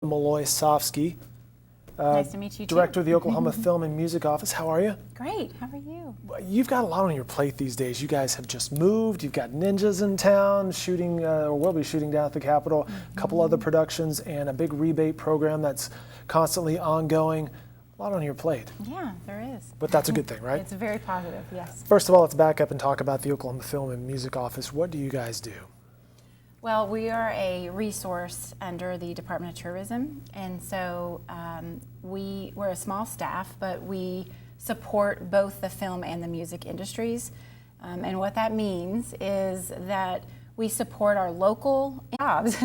Malloy Sofsky, Nice to meet you too. Director of the Oklahoma Film and Music Office. How are you? Great, how are you? You've got a lot on your plate these days. You guys have just moved. You've got Ninjas in town shooting, or will be shooting down at the Capitol. A couple other productions and a big rebate program that's constantly ongoing. A lot on your plate. Yeah, there is. But that's a good thing, right? It's very positive, yes. First of all, let's back up and talk about the Oklahoma Film and Music Office. What do you guys do? Well, we are a resource under the Department of Tourism, and so we're a small staff, but we support both the film and the music industries. And what that means is that we support our local jobs,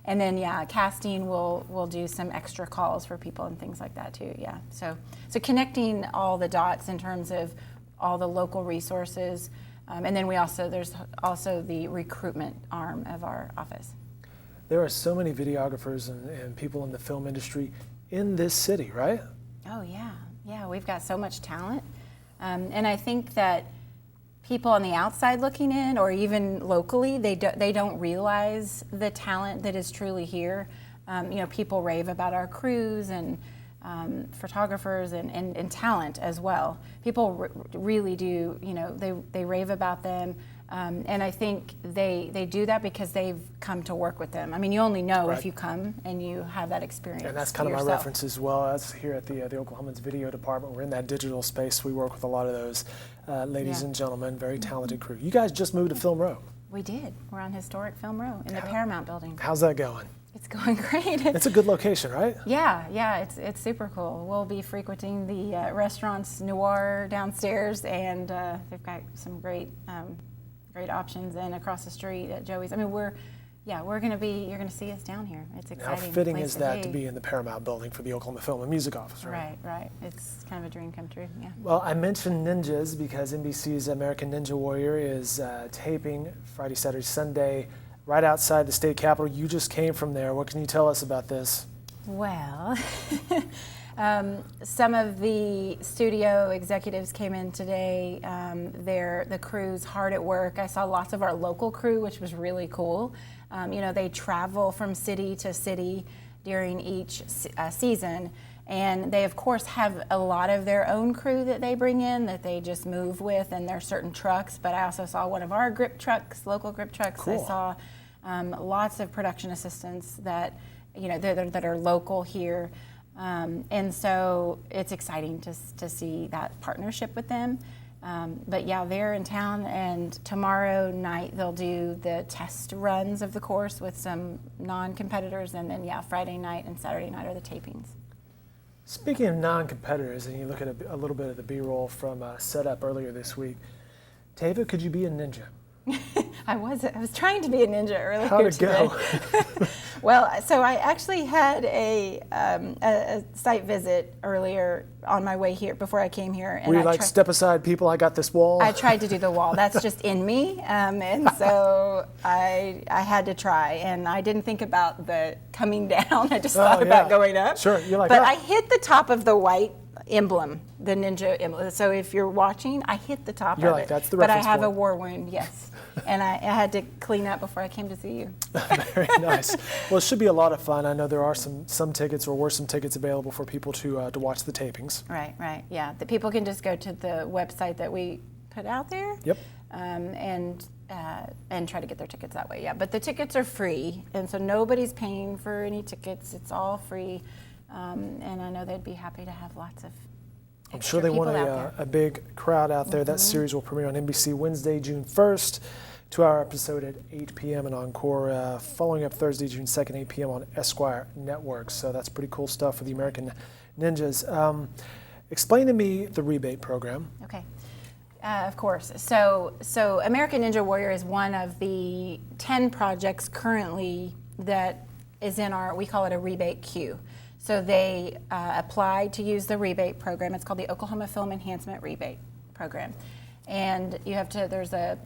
and then casting will do some extra calls for people and things like that too. Yeah, so connecting all the dots in terms of all the local resources. And then there's also the recruitment arm of our office. There are so many videographers and people in the film industry in this city, right? Oh yeah, we've got so much talent. And I think that people on the outside looking in, or even locally, they don't realize the talent that is truly here. People rave about our crews and photographers and talent as well. People really do, they rave about them. And I think they do that because they've come to work with them. I mean, you only know if you come and you have that experience. And that's kind of my reference as well. As here at the Oklahomans Video Department, we're in that digital space. We work with a lot of those ladies and gentlemen, very talented crew. You guys just moved to Film Row. We did. We're on historic Film Row in the Paramount building. How's that going? It's going great. It's a good location, right? Yeah, it's super cool. We'll be frequenting the restaurants Noir downstairs, and they've got some great options. And across the street at Joey's. I mean, you're going to see us down here. It's exciting. How fitting is that to be in the Paramount building for the Oklahoma Film and Music Office, right? Right. It's kind of a dream come true. Yeah. Well, I mentioned Ninjas because NBC's American Ninja Warrior is taping Friday, Saturday, Sunday, right outside the state capitol. You just came from there. What can you tell us about this? Well, some of the studio executives came in today. The crew's hard at work. I saw lots of our local crew, which was really cool. They travel from city to city during each season, and they of course have a lot of their own crew that they bring in that they just move with, and there's certain trucks. But I also saw one of our grip trucks, local grip trucks. Cool. I saw lots of production assistants that that are local here. And so it's exciting to see that partnership with them. But yeah, they're in town, and tomorrow night they'll do the test runs of the course with some non-competitors, and then Friday night and Saturday night are the tapings. Speaking of non-competitors, and you look at a little bit of the B-roll from setup earlier this week, Tava, could you be a ninja? I was trying to be a ninja earlier. How'd it today. go? Well, so I actually had a site visit earlier on my way here before I came here. And Were you step aside, people, I got this wall? I tried to do the wall. That's just in me. And so I had to try. And I didn't think about the coming down. I just thought about going up. Sure, you're like, but I hit the top of the white emblem, the ninja emblem. So if you're watching, I hit the top you're of like, it. That's the but I reference have point. a war wound, yes. And I had to clean up before I came to see you. Very nice. Well, it should be a lot of fun. I know there are some tickets, or were some tickets available for people to watch the tapings. Right. Yeah, the people can just go to the website that we put out there. Yep. And try to get their tickets that way. Yeah, but the tickets are free, and so nobody's paying for any tickets. It's all free, and I know they'd be happy to have lots of. I'm sure they want a big crowd out there. That series will premiere on NBC Wednesday, June 1st, 2-hour episode at 8 p.m. and Encore, following up Thursday, June 2nd, 8 p.m. on Esquire Network. So that's pretty cool stuff for the American Ninjas. Explain to me the rebate program. Okay. Of course. So American Ninja Warrior is one of the 10 projects currently that is in we call it a rebate queue. So they applied to use the rebate program. It's called the Oklahoma Film Enhancement Rebate Program. And there's a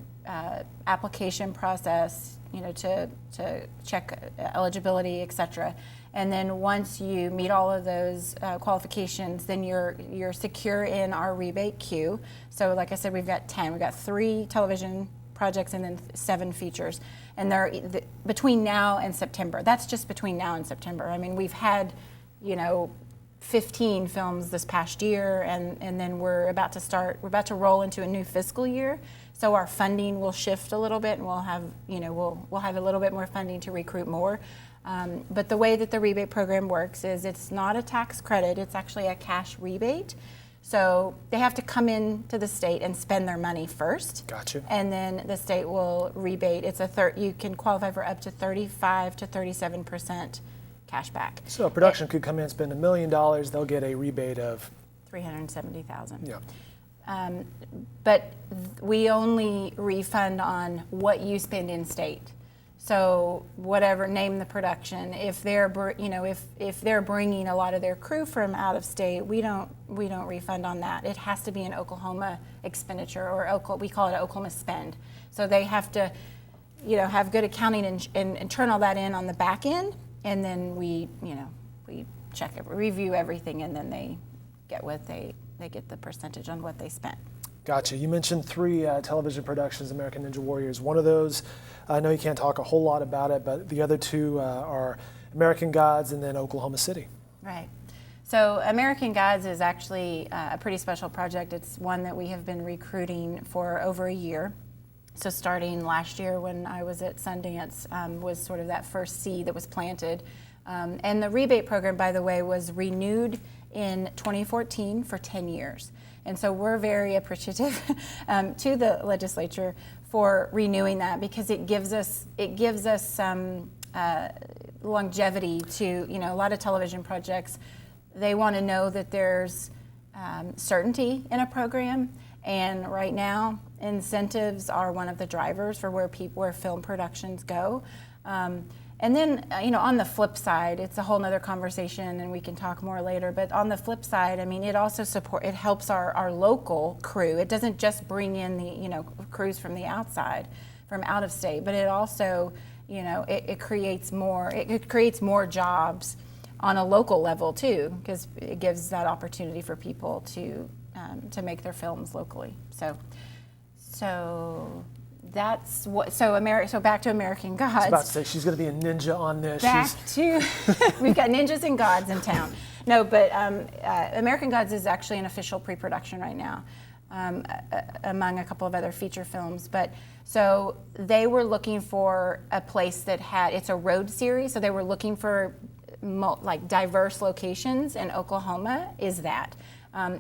application process, to check eligibility, et cetera. And then once you meet all of those qualifications, then you're secure in our rebate queue. So like I said, we've got 10. We've got 3 television projects and then 7 features. And they're between now and September. That's just between now and September. I mean, we've had, 15 films this past year, and then we're about to roll into a new fiscal year. So our funding will shift a little bit, and we'll have, we'll have a little bit more funding to recruit more. But the way that the rebate program works is it's not a tax credit, it's actually a cash rebate. So they have to come in to the state and spend their money first. Gotcha. And then the state will rebate. You can qualify for up to 35 to 37% cash back. So a production could come in and spend $1 million, they'll get a rebate of $370,000. Yeah. But we only refund on what you spend in state. So whatever, name the production. If they're if they're bringing a lot of their crew from out of state, we don't refund on that. It has to be an Oklahoma expenditure, or we call it an Oklahoma spend. So they have to, have good accounting and turn all that in on the back end, and then we check it, review everything, and then they get the percentage on what they spent. Gotcha. You mentioned 3 television productions, American Ninja Warriors. One of those, I know you can't talk a whole lot about it, but the other 2 are American Gods and then Oklahoma City. Right. So American Gods is actually a pretty special project. It's one that we have been recruiting for over a year. So starting last year when I was at Sundance was sort of that first seed that was planted. And the rebate program, by the way, was renewed in 2014 for 10 years. And so we're very appreciative to the legislature for renewing that, because it gives us some longevity to, a lot of television projects. They want to know that there's certainty in a program, and right now incentives are one of the drivers for where film productions go. And then, on the flip side, it's a whole nother conversation, and we can talk more later, but on the flip side, I mean, it also it helps our local crew. It doesn't just bring in the, crews from the outside, from out of state, but it also, it creates more jobs on a local level too, because it gives that opportunity for people to make their films locally. So that's what. So back to American Gods. I was about to say she's going to be a ninja on this. We've got ninjas and gods in town. No, but American Gods is actually an official pre-production right now, among a couple of other feature films. But so they were looking for a place that it's a road series. So they were looking for diverse locations, and Oklahoma is that.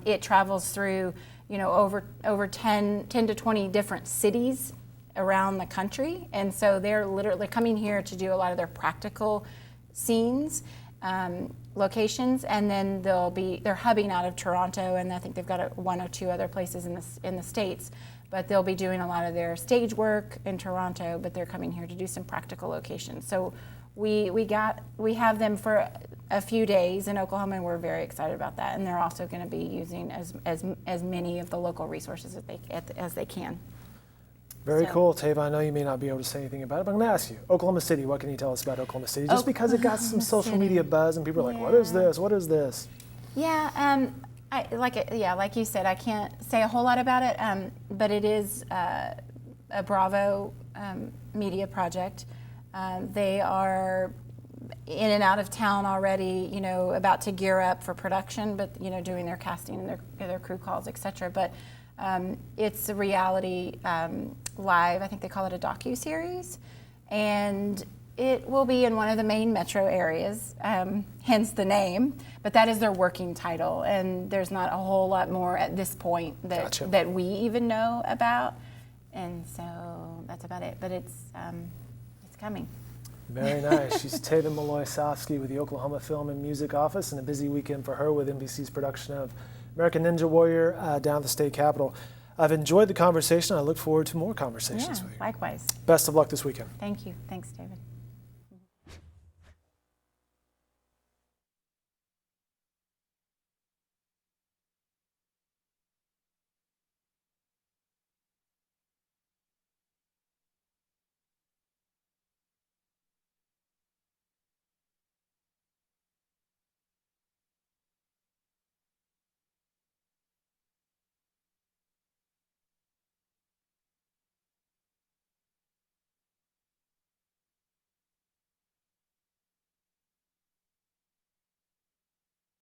It travels through, over 10 to 20 different cities around the country, and so they're literally coming here to do a lot of their practical scenes, locations, and then they're hubbing out of Toronto, and I think they've got 1 or 2 other places in the States, but they'll be doing a lot of their stage work in Toronto, but they're coming here to do some practical locations. So we have them for a few days in Oklahoma, and we're very excited about that. And they're also going to be using as many of the local resources as they can. Very cool, Tava. I know you may not be able to say anything about it, but I'm going to ask you. Oklahoma City, what can you tell us about Oklahoma City? Just because it got some social media buzz and people are like, what is this? What is this? Yeah, like you said, I can't say a whole lot about it, but it is a Bravo media project. They are in and out of town already, about to gear up for production, but, doing their casting and their crew calls, etc. But it's a reality live, I think they call it a docu-series, and it will be in one of the main metro areas, hence the name, but that is their working title, and there's not a whole lot more at this point that we even know about, and so that's about it, but it's coming. Very nice. She's Tava Molloy-Sofsky with the Oklahoma Film and Music Office, and a busy weekend for her with NBC's production of American Ninja Warrior down at the state capitol. I've enjoyed the conversation. I look forward to more conversations with you. Likewise. Best of luck this weekend. Thank you. Thanks, David.